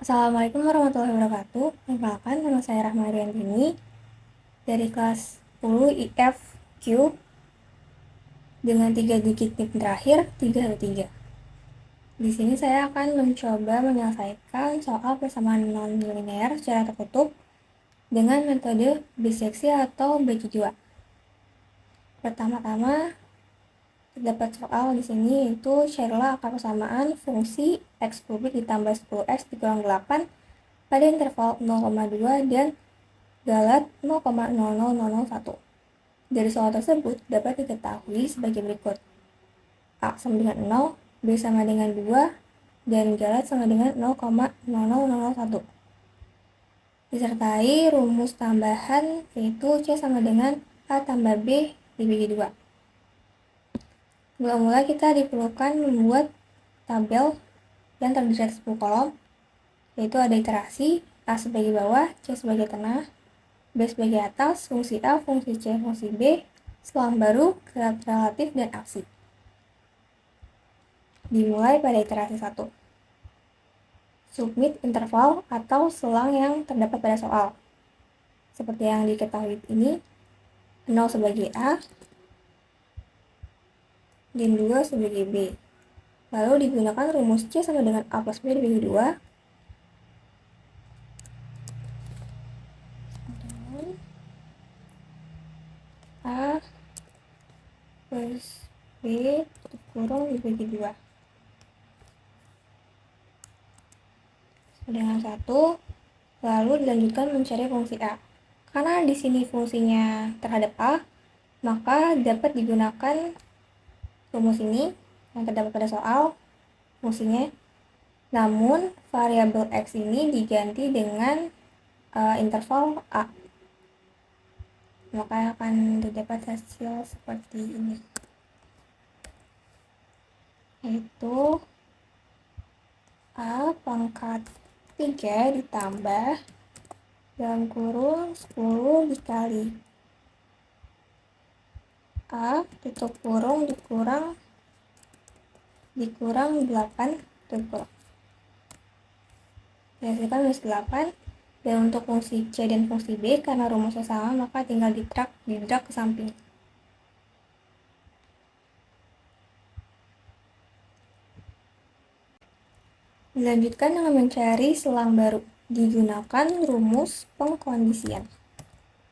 Assalamualaikum warahmatullahi wabarakatuh. Perkenalkan, nama saya Rahma Ariandini dari kelas 10 IFQ dengan 3 digit NIP terakhir 313. Di sini saya akan mencoba menyelesaikan soal persamaan non-linear secara tertutup dengan metode biseksi atau bagi dua. Pertama-tama terdapat soal di sini yaitu carilah akar persamaan fungsi x kubik ditambah 10x dikurang 8 pada interval 0,2 dan galat 0,00001. Dari soal tersebut dapat diketahui sebagai berikut. A sama dengan 0, B sama dengan 2, dan galat sama dengan 0,0001. Disertai rumus tambahan yaitu C sama dengan A tambah B dibagi 2. Mula-mula kita diperlukan membuat tabel yang terdiri dari 10 kolom, yaitu ada iterasi A sebagai bawah, C sebagai tengah, B sebagai atas, fungsi A, fungsi C, fungsi B, selang baru, gerak relatif, dan aksi. Dimulai pada iterasi 1. Submit interval atau selang yang terdapat pada soal. Seperti yang diketahui ini, 0 sebagai A, dan 2 sebagai B. Lalu digunakan rumus C sama dengan A plus B dibagi 2. A plus B kurang dibagi 2 dengan 1. Lalu dilanjutkan mencari fungsi A. Karena di sini fungsinya terhadap A, maka dapat digunakan rumus ini yang terdapat pada soal fungsinya. Namun variabel X ini diganti dengan interval A. Maka akan terdapat hasil seperti ini, yaitu A pangkat 3 ditambah dalam kurung 10 dikali A tutup kurung dikurang 8 tutup kurung. Dihasilkan minus 8. Dan untuk fungsi C dan fungsi B, karena rumusnya sama, maka tinggal didrag ke samping. Dilanjutkan dengan mencari selang baru. Digunakan rumus pengkondisian.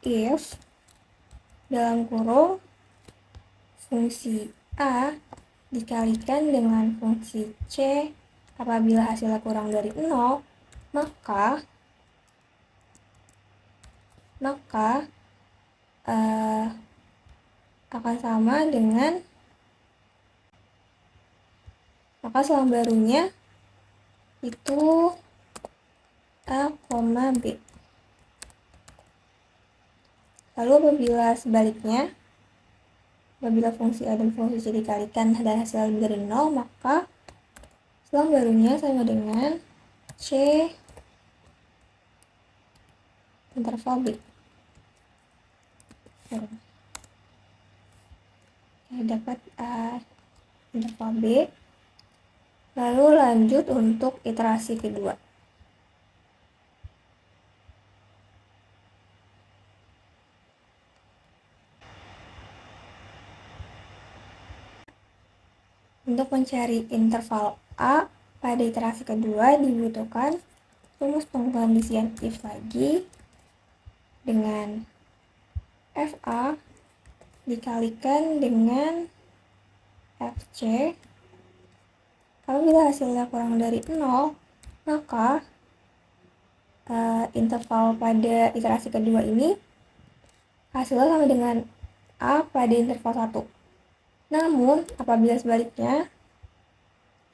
If dalam kurung fungsi A dikalikan dengan fungsi C apabila hasilnya kurang dari 0, maka akan sama dengan selang barunya itu A, B. Lalu apabila sebaliknya, apabila fungsi A dan fungsi C dikalikan dan hasil lebih dari 0, maka selang barunya sama dengan C interval B. Dapat A interval B. Lalu lanjut untuk iterasi kedua. Untuk mencari interval A pada iterasi kedua dibutuhkan rumus pengkondisian if lagi dengan FA dikalikan dengan FC. Apabila hasilnya kurang dari 0, maka interval pada iterasi kedua ini hasilnya sama dengan A pada interval 1. Namun, apabila sebaliknya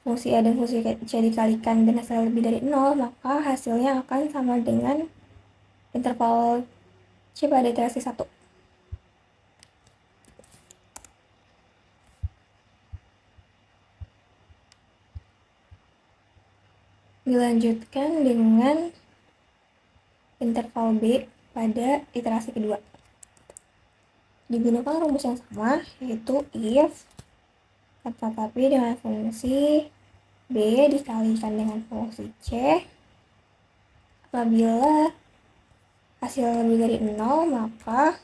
fungsi A dan fungsi C dikalikan dan hasilnya lebih dari 0, maka hasilnya akan sama dengan interval C pada iterasi 1. Dilanjutkan dengan interval B pada iterasi kedua. Digunakan rumus yang sama, yaitu if tetapi dengan fungsi B dikalikan dengan fungsi C Apabila hasil lebih dari 0, maka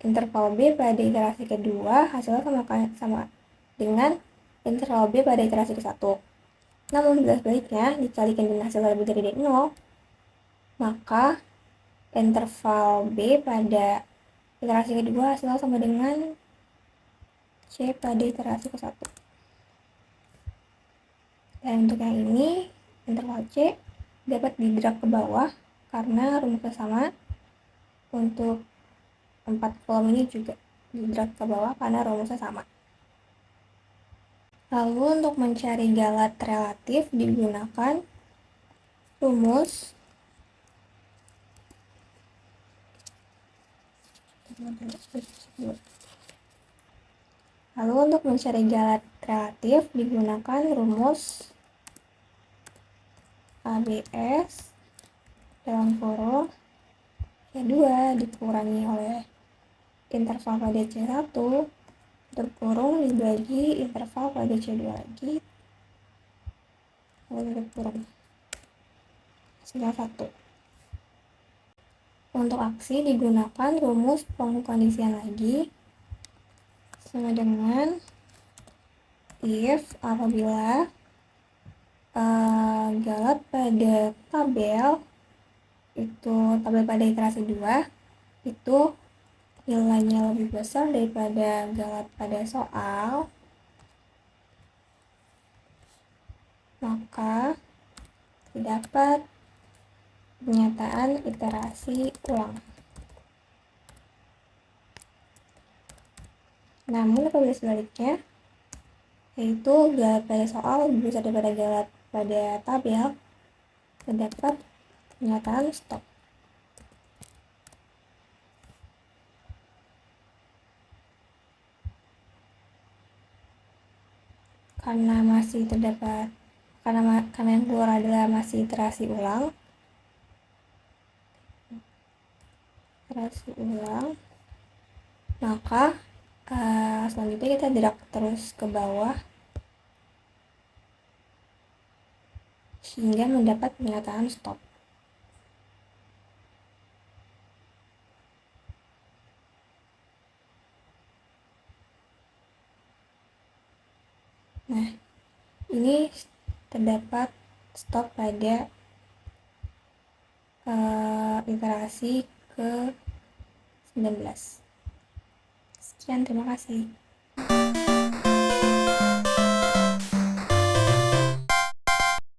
interval B pada iterasi kedua hasilnya sama dengan interval B pada iterasi ke-1. Namun bila sebaliknya dikalikan dengan hasil lebih dari 0, maka interval B pada iterasi kedua hasilnya sama dengan C pada iterasi ke-1. Dan untuk yang ini, interval C dapat didrag ke bawah karena rumusnya sama. Untuk 4 kolom ini juga didrag ke bawah karena rumusnya sama. Lalu untuk mencari galat relatif digunakan rumus ABS dalam kurung C2 dikurangi oleh interval pada C1 terkurung dibagi interval pada C2 lagi lalu terkurung hasilnya 1. Untuk aksi digunakan rumus pengkondisian lagi sama dengan if apabila galat pada tabel pada iterasi 2 itu nilainya lebih besar daripada galat pada soal, maka terdapat pernyataan iterasi ulang. Namun apabila sebaliknya, yaitu galat pada soal lebih besar daripada galat pada tabel, terdapat pernyataan stop. Karena yang keluar adalah masih iterasi ulang, maka selanjutnya kita drag terus ke bawah sehingga mendapat pernyataan stop. Nah, ini terdapat stop pada iterasi ke 19. Sekian, terima kasih.